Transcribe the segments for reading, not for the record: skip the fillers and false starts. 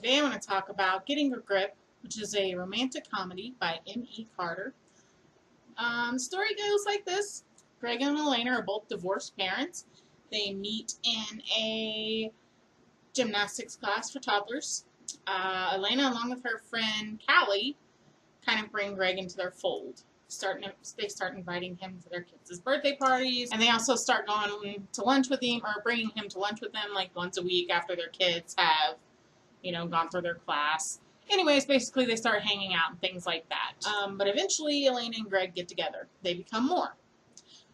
Today I want to talk about Getting a Grip, which is a romantic comedy by M.E. Carter. The story goes like this. Greg and Elena are both divorced parents. They meet in a gymnastics class for toddlers. Elena, along with her friend Callie, kind of bring Greg into their fold. They start inviting him to their kids' birthday parties, and they also start going to lunch with him, or bringing him to lunch with them like once a week after their kids have gone through their class. Anyways, basically they start hanging out and things like that. But eventually Elena and Greg get together. They become more.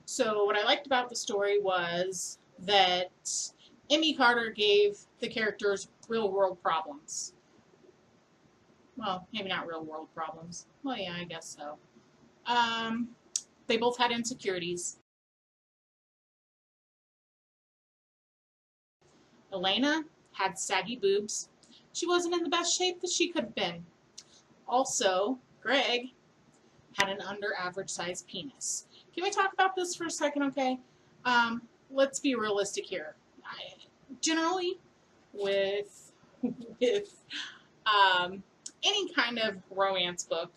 So what I liked about the story was that M.E. Carter gave the characters real-world problems. Well, maybe not real-world problems. Well, yeah, I guess so. They both had insecurities. Elena had saggy boobs. She wasn't in the best shape that she could have been. Also, Greg had an under-average sized penis. Can we talk about this for a second, okay? Let's be realistic here. Generally, with any kind of romance book,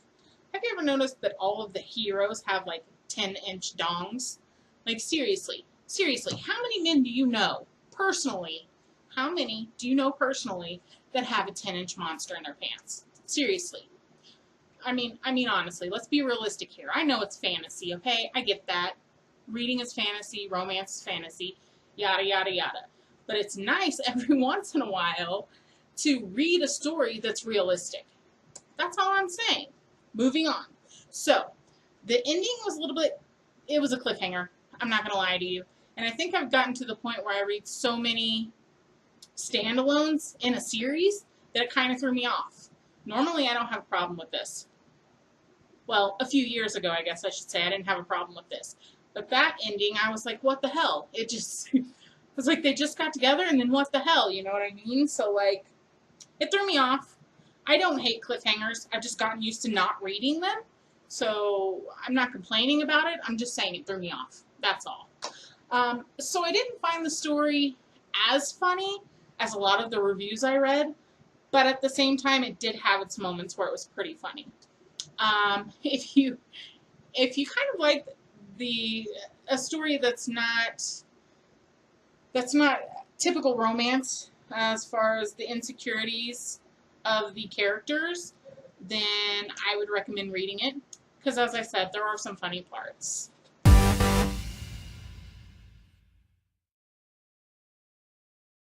have you ever noticed that all of the heroes have like 10-inch dongs? Like seriously, how many men do you know personally? How many do you know personally that have a 10-inch monster in their pants? Seriously. I mean honestly, let's be realistic here. I know it's fantasy, okay? I get that. Reading is fantasy, romance is fantasy, yada yada yada. But it's nice every once in a while to read a story that's realistic. That's all I'm saying. Moving on. So, the ending was it was a cliffhanger. I'm not going to lie to you. And I think I've gotten to the point where I read so many standalones in a series that it kind of threw me off. Normally, I don't have a problem with this. Well, a few years ago, I guess I should say, I didn't have a problem with this. But that ending, I was like, what the hell? It just, it was like they just got together and then what the hell, you know what I mean? So, like, it threw me off. I don't hate cliffhangers. I've just gotten used to not reading them. So I'm not complaining about it. I'm just saying it threw me off. That's all. So I didn't find the story as funny as a lot of the reviews I read, but at the same time, it did have its moments where it was pretty funny. If you kind of like a story that's not typical romance as far as the insecurities of the characters, then I would recommend reading it, because as I said, there are some funny parts.